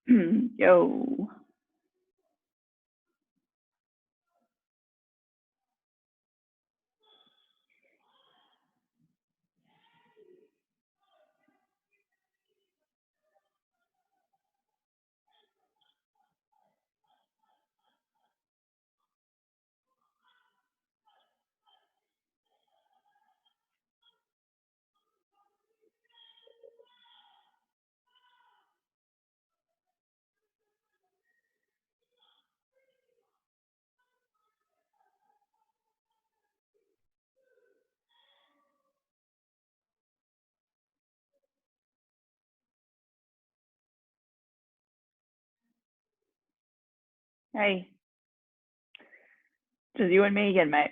Yo. Hey, just you and me again, mate.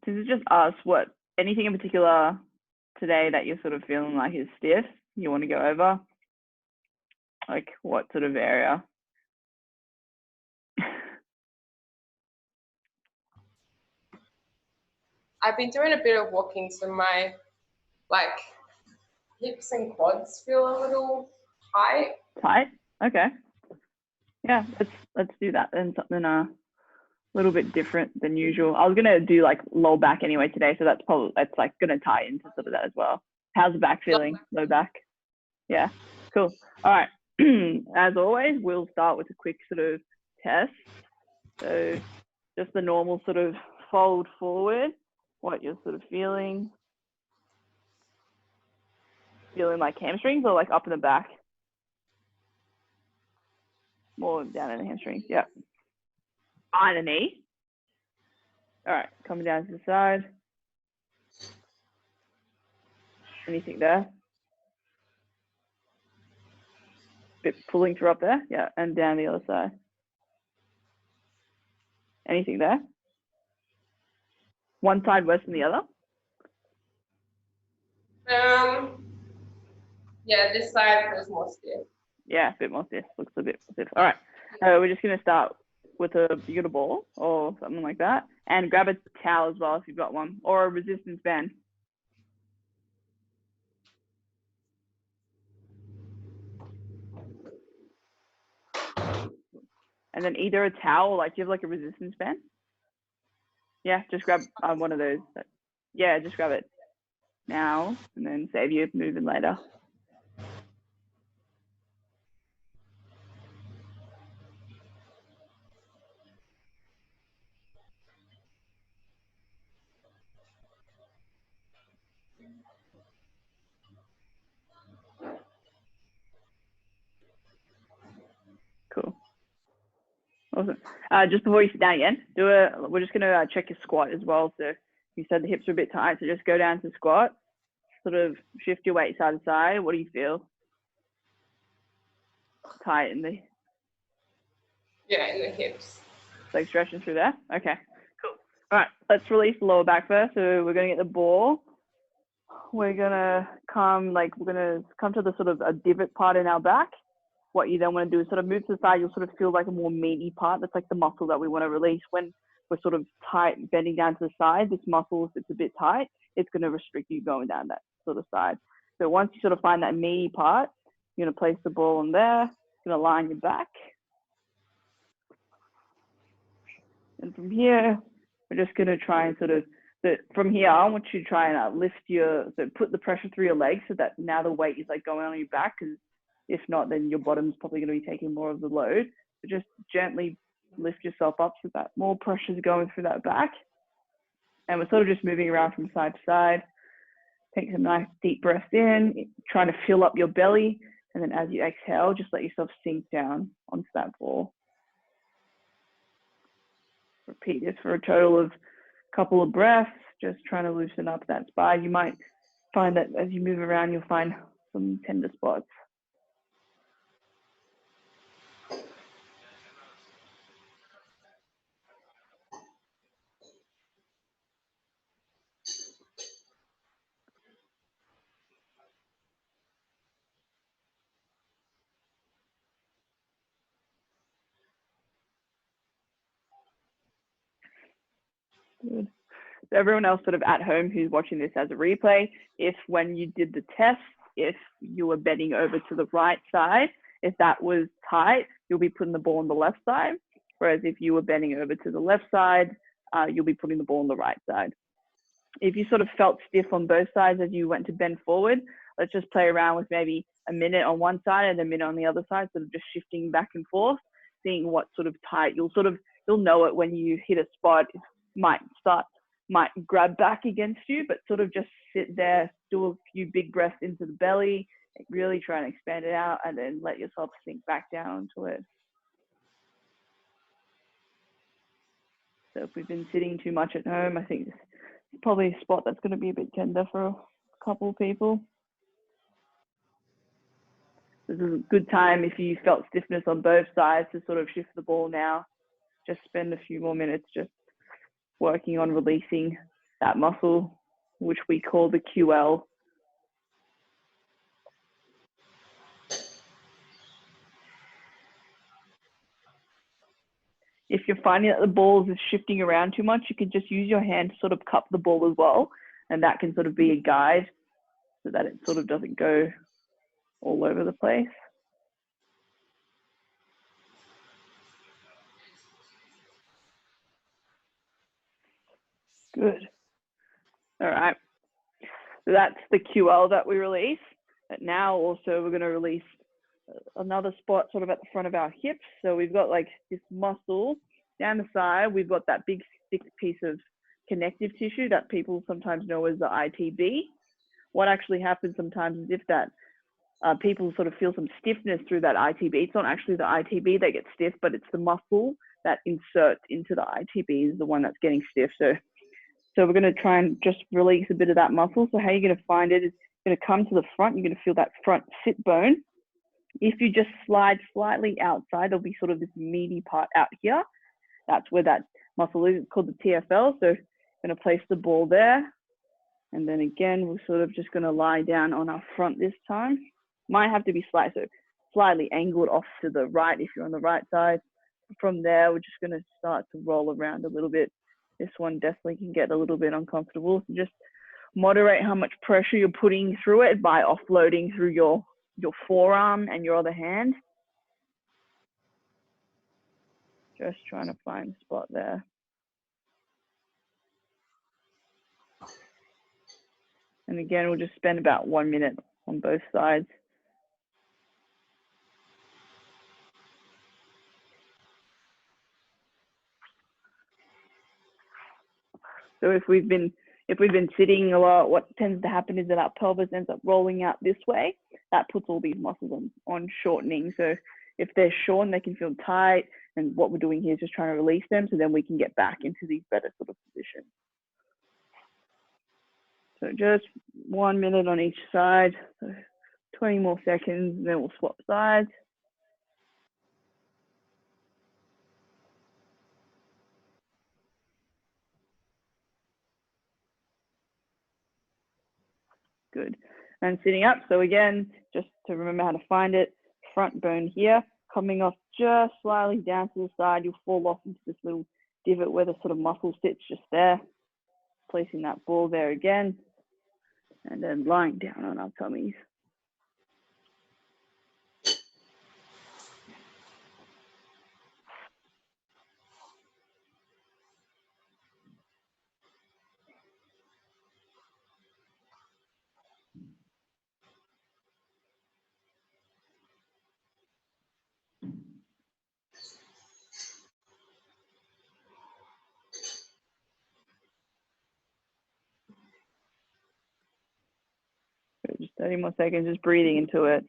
This is just us. What, anything in particular today that you're sort of feeling like is stiff, you want to go over? Like what sort of area? I've been doing a bit of walking, so my hips and quads feel a little tight. Tight? Okay. Yeah, let's do that then. Something a little bit different than usual. I was gonna do like low back anyway today, so that's like gonna tie into sort of that as well. How's the back feeling? Low back? Yeah, cool. All right. As always, we'll start with a quick sort of test. So just the normal sort of fold forward, what you're sort of feeling. Feeling like hamstrings or like up in the back? More down in the hamstrings, yeah. Behind the knee. All right, coming down to the side. Anything there? Bit pulling through up there, yeah, and down the other side. Anything there? One side worse than the other? Yeah, this side feels more stiff. Yeah, a bit more stiff. Looks a bit stiff. All right, we're just gonna start with you got a ball or something like that, and grab a towel as well if you've got one, or a resistance band. And then either a towel, like do you have like a resistance band? Yeah, just grab one of those. Yeah, just grab it now and then save you moving later. Cool. Awesome. Just before you sit down again, we're just gonna check your squat as well. So you said the hips are a bit tight, so just go down to squat, sort of shift your weight side to side. What do you feel? Tight in the... Yeah, in the hips. Like stretching through there? Okay, cool. All right, let's release the lower back first. So we're gonna get the ball. We're gonna come to the sort of a divot part in our back. What you then want to do is sort of move to the side. You'll sort of feel like a more meaty part. That's like the muscle that we want to release. When we're sort of tight, bending down to the side, this muscle, if it's a bit tight, it's going to restrict you going down that sort of side. So once you sort of find that meaty part, you're going to place the ball in there. You're going to line your back. And from here, we're just going to try and sort of, from here, I want you to try and put the pressure through your legs so that now the weight is like going on your back, because if not, then your bottom's probably going to be taking more of the load. So just gently lift yourself up so that more pressure is going through that back. And we're sort of just moving around from side to side. Take some nice deep breaths in, trying to fill up your belly. And then as you exhale, just let yourself sink down onto that ball. Repeat this for a total of a couple of breaths, just trying to loosen up that spine. You might find that as you move around, you'll find some tender spots. Good. So everyone else sort of at home who's watching this as a replay, if when you did the test, if you were bending over to the right side. If that was tight, you'll be putting the ball on the left side. Whereas if you were bending over to the left side, you'll be putting the ball on the right side. If you sort of felt stiff on both sides as you went to bend forward, let's just play around with maybe a minute on one side and a minute on the other side, sort of just shifting back and forth, seeing what sort of tight. You'll know it when you hit a spot. It might grab back against you, but sort of just sit there, do a few big breaths into the belly, really try and expand it out, and then let yourself sink back down to it. So if we've been sitting too much at home, I think it's probably a spot that's going to be a bit tender for a couple of people. This is a good time if you felt stiffness on both sides to sort of shift the ball now. Just spend a few more minutes just working on releasing that muscle, which we call the QL. If you're finding that the ball is shifting around too much, you can just use your hand to sort of cup the ball as well. And that can sort of be a guide so that it sort of doesn't go all over the place. Good. All right. So that's the QL that we release. But now also we're going to release another spot sort of at the front of our hips. So we've got like this muscle down the side. We've got that big thick piece of connective tissue that people sometimes know as the ITB. What actually happens sometimes is if that people sort of feel some stiffness through that ITB. It's not actually the ITB that gets stiff, but it's the muscle that inserts into the ITB is the one that's getting stiff. So we're going to try and just release a bit of that muscle. So how you're going to find it is going to come to the front. You're going to feel that front sit bone. If you just slide slightly outside, there'll be sort of this meaty part out here. That's where that muscle is. It's called the TFL. So I'm going to place the ball there. And then again, we're sort of just going to lie down on our front this time. Might have to be slightly angled off to the right if you're on the right side. From there, we're just going to start to roll around a little bit. This one definitely can get a little bit uncomfortable. So just moderate how much pressure you're putting through it by offloading through your forearm and your other hand. Just trying to find a spot there. And again, we'll just spend about 1 minute on both sides. So if we've been sitting a lot, what tends to happen is that our pelvis ends up rolling out this way. That puts all these muscles on shortening. So if they're shortened, they can feel tight. And what we're doing here is just trying to release them so then we can get back into these better sort of positions. So just 1 minute on each side, so 20 more seconds, and then we'll swap sides. Good. And sitting up, so again, just to remember how to find it, front bone here, coming off just slightly down to the side, you'll fall off into this little divot where the sort of muscle sits just there. Placing that ball there again, and then lying down on our tummies. Just 30 more seconds, just breathing into it.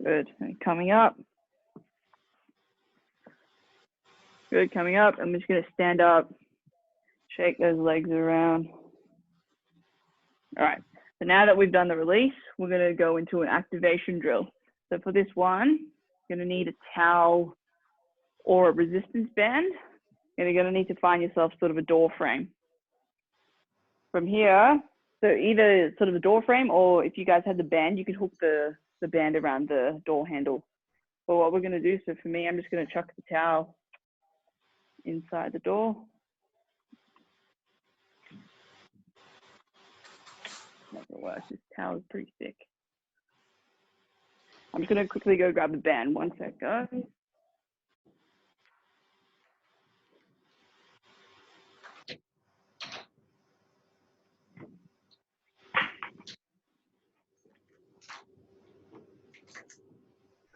Good. And coming up. Good. Coming up. I'm just going to stand up, shake those legs around. All right. So now that we've done the release, we're going to go into an activation drill. So for this one, you're going to need a towel or a resistance band. And you're going to need to find yourself sort of a door frame. From here, So either sort of the door frame, or if you guys had the band, you could hook the band around the door handle. But what we're going to do, so for me, I'm just going to chuck the towel inside the door. Never works. This towel is pretty thick. I'm just going to quickly go grab the band. One sec, guys.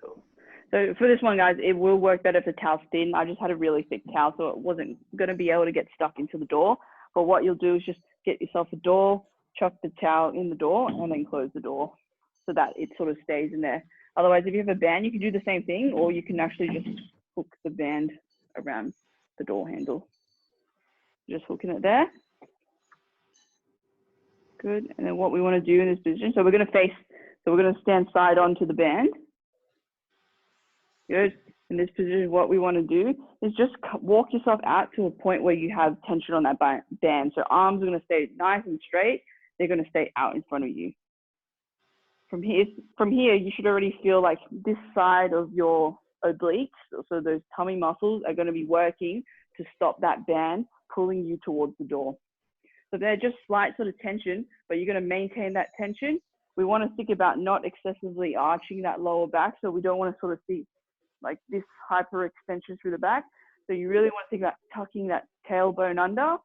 Cool. So for this one, guys, it will work better if the towel's thin. I just had a really thick towel, so it wasn't going to be able to get stuck into the door. But what you'll do is just get yourself a door, chuck the towel in the door, and then close the door so that it sort of stays in there. Otherwise, if you have a band, you can do the same thing, or you can actually just hook the band around the door handle. Just hooking it there. Good. And then what we want to do in this position, so we're going to stand side on to the band. Good. In this position, what we want to do is just walk yourself out to a point where you have tension on that band. So arms are going to stay nice and straight. They're going to stay out in front of you. From here, you should already feel like this side of your obliques, so those tummy muscles, are going to be working to stop that band pulling you towards the door. So they're just slight sort of tension, but you're going to maintain that tension. We want to think about not excessively arching that lower back, so we don't want to sort of see like this hyper extension through the back. So you really want to think about tucking that tailbone under.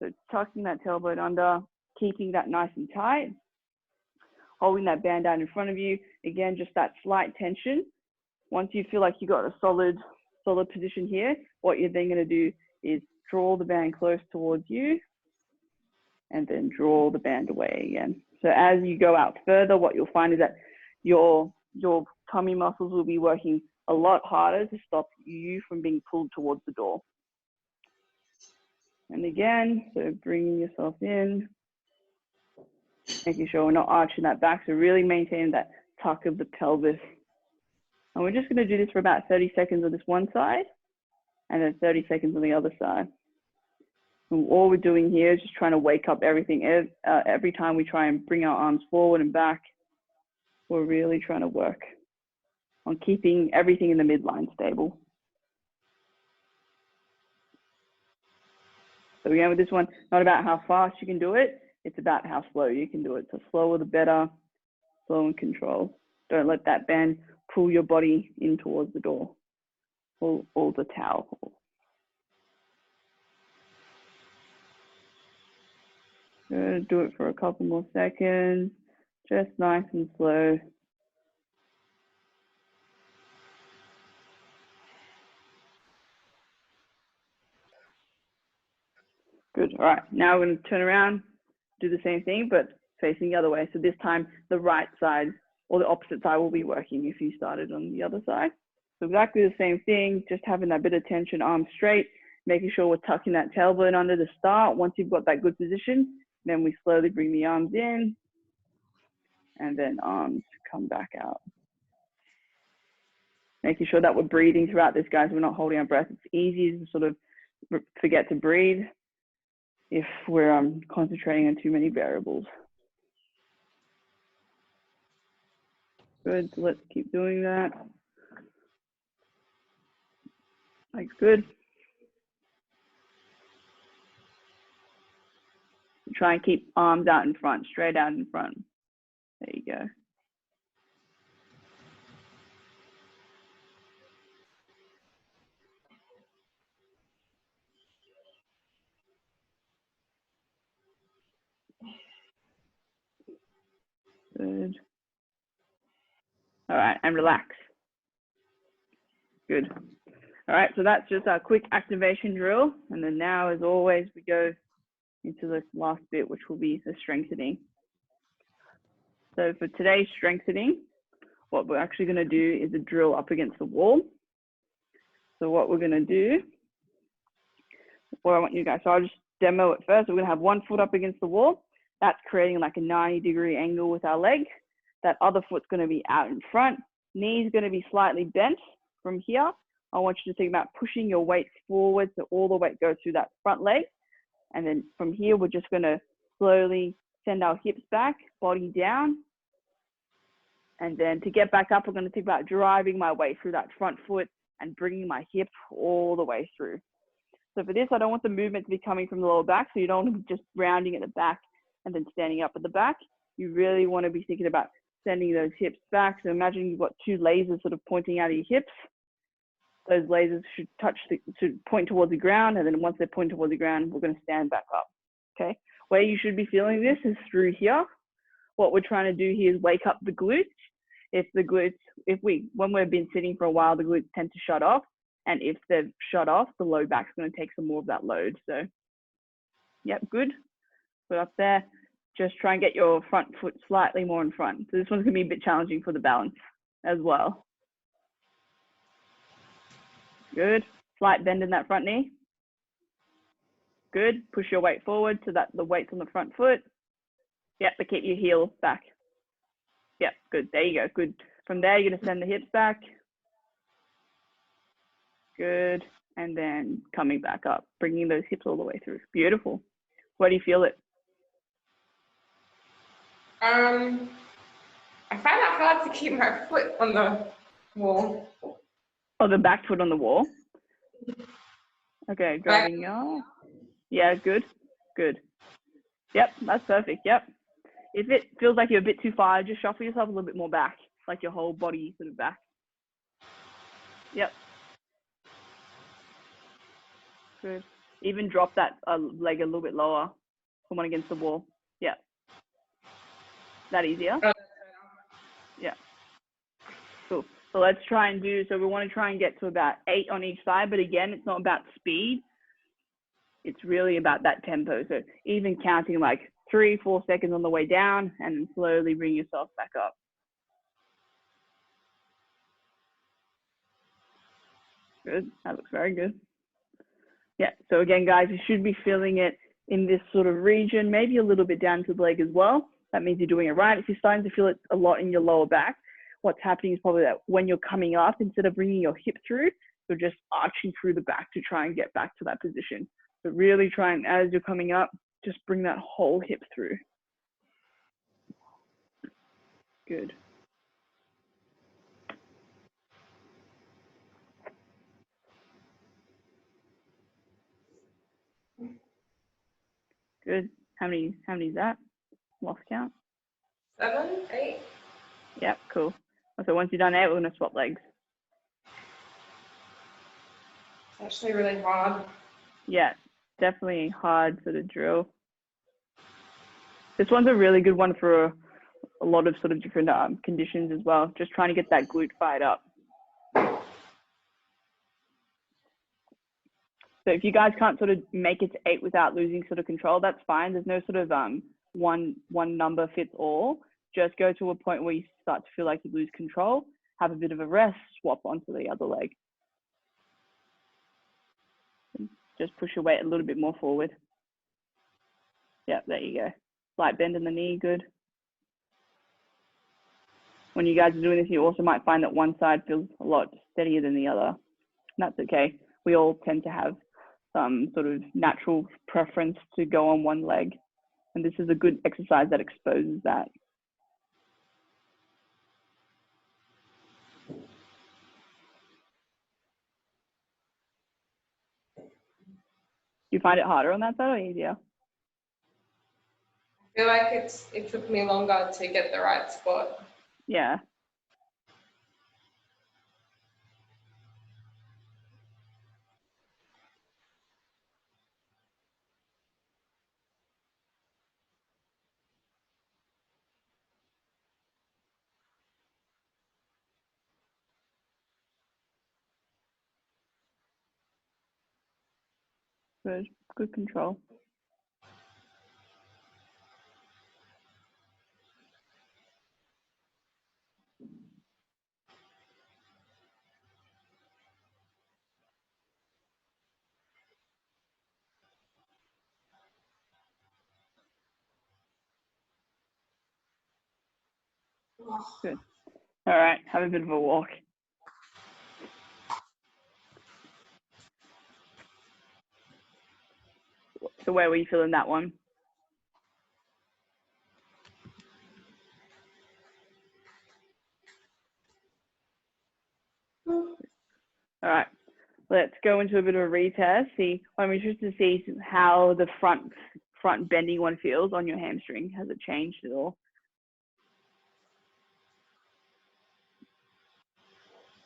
So tucking that tailbone under, keeping that nice and tight, holding that band down in front of you. Again, just that slight tension. Once you feel like you got a solid position here, what you're then going to do is draw the band close towards you and then draw the band away again. So as you go out further, what you'll find is that your tummy muscles will be working a lot harder to stop you from being pulled towards the door. And again, so bringing yourself in, making sure we're not arching that back, so really maintaining that tuck of the pelvis. And we're just going to do this for about 30 seconds on this one side, and then 30 seconds on the other side. And all we're doing here is just trying to wake up everything. Every time we try and bring our arms forward and back, we're really trying to work on keeping everything in the midline stable. So again, with this one, not about how fast you can do it, it's about how slow you can do it. So slower the better, slow and control. Don't let that band pull your body in towards the door or the towel. Good, do it for a couple more seconds, just nice and slow. Good, all right, now we're gonna turn around, do the same thing, but facing the other way. So this time the right side or the opposite side will be working if you started on the other side. So exactly the same thing, just having that bit of tension, arms straight, making sure we're tucking that tailbone under to start. Once you've got that good position, then we slowly bring the arms in and then arms come back out. Making sure that we're breathing throughout this, guys. We're not holding our breath. It's easy to sort of forget to breathe if we're concentrating on too many variables. Good, so let's keep doing that. Like good. Try and keep arms out in front, straight out in front. There you go. Good. All right, and relax. Good. All right, so that's just our quick activation drill. And then now, as always, we go into the last bit, which will be the strengthening. So for today's strengthening, what we're actually going to do is a drill up against the wall. So what we're going to do, what I want you guys, so I'll just demo it first. We're going to have one foot up against the wall. That's creating like a 90-degree angle with our leg. That other foot's going to be out in front. Knee's going to be slightly bent from here. I want you to think about pushing your weight forward so all the weight goes through that front leg. And then from here, we're just going to slowly send our hips back, body down. And then to get back up, I'm going to think about driving my way through that front foot and bringing my hip all the way through. So for this, I don't want the movement to be coming from the lower back. So you don't want to be just rounding at the back and then standing up at the back. You really want to be thinking about sending those hips back. So imagine you've got two lasers sort of pointing out of your hips. Those lasers should point towards the ground. And then once they point towards the ground, we're going to stand back up. Okay. Where you should be feeling this is through here. What we're trying to do here is wake up the glutes. When we've been sitting for a while, the glutes tend to shut off. And if they've shut off, the low back's going to take some more of that load. So, yep, good. Put up there. Just try and get your front foot slightly more in front. So this one's going to be a bit challenging for the balance as well. Good. Slight bend in that front knee. Good. Push your weight forward so that the weight's on the front foot. Yep, but keep your heel back. Yep, good. There you go. Good. From there, you're going to send the hips back. Good. And then coming back up, bringing those hips all the way through. Beautiful. Where do you feel it? I find it hard to keep my foot on the wall. Oh, the back foot on the wall. Okay, driving. Yeah, good. Good. Yep, that's perfect. Yep. If it feels like you're a bit too far, just shuffle yourself a little bit more back, like your whole body sort of back. Yep. Good. Even drop that leg a little bit lower. Come on against the wall. Yeah. That easier? Yeah. Cool. So let's try and so we want to try and get to about 8 on each side, but again, it's not about speed. It's really about that tempo. So even counting like 3-4 seconds on the way down and then slowly bring yourself back up. Good. That looks very good. Yeah. So again, guys, you should be feeling it in this sort of region, maybe a little bit down to the leg as well. That means you're doing it right. If you're starting to feel it a lot in your lower back, what's happening is probably that when you're coming up, instead of bringing your hip through, you're just arching through the back to try and get back to that position. But really try and, as you're coming up, just bring that whole hip through. Good. Good. How many is that? Lost count? 7, 8. Yep, cool. So once you're done 8, we're going to swap legs. It's actually really hard. Yeah, definitely hard sort of drill. This one's a really good one for a lot of sort of different conditions as well. Just trying to get that glute fired up. So if you guys can't sort of make it to 8 without losing sort of control, that's fine. There's no sort of one number fits all. Just go to a point where you start to feel like you lose control, have a bit of a rest, swap onto the other leg. Just push your weight a little bit more forward. Yeah, there you go. Slight bend in the knee, good. When you guys are doing this, you also might find that one side feels a lot steadier than the other. And that's okay. We all tend to have some sort of natural preference to go on one leg. And this is a good exercise that exposes that. Do you find it harder on that side or easier? I feel like it took me longer to get the right spot. Yeah. Good control. Good. All right, have a bit of a walk. So where were you feeling that one? All right. Let's go into a bit of a retest. I'm interested to see how the front bending one feels on your hamstring. Has it changed at all?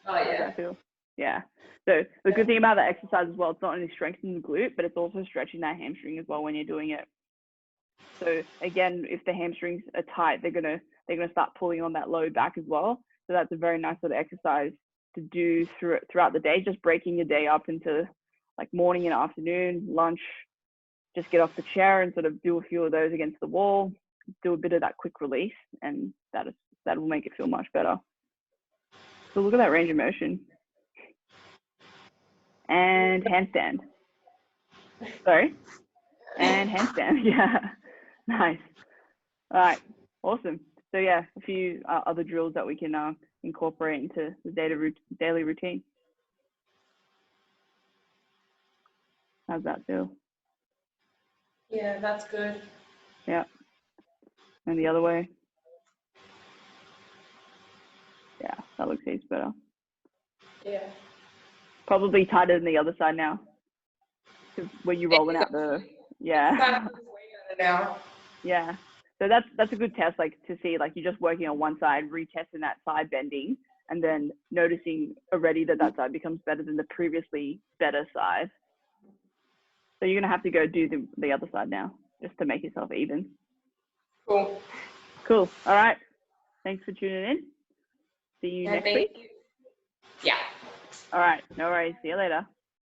Oh, How does yeah. that feel? Yeah. So the good thing about that exercise as well, it's not only strengthening the glute, but it's also stretching that hamstring as well when you're doing it. So again, if the hamstrings are tight, they're gonna start pulling on that low back as well. So that's a very nice sort of exercise to do throughout the day, just breaking your day up into like morning and afternoon, lunch. Just get off the chair and sort of do a few of those against the wall, do a bit of that quick release, and that will make it feel much better. So look at that range of motion. And handstand. Sorry. And handstand. Yeah. Nice. All right. Awesome. So yeah, a few other drills that we can incorporate into the daily routine. How's that feel? Yeah, that's good. Yeah. And the other way. Yeah, that looks heaps better. Yeah. Probably tighter than the other side now. Because when you're rolling out the, yeah. Now. Yeah. So that's a good test, like to see, like you're just working on one side, retesting that side bending, and then noticing already that side becomes better than the previously better side. So you're gonna have to go do the other side now, just to make yourself even. Cool. Cool. All right. Thanks for tuning in. See you next week. Yeah. All right. No worries. See you later.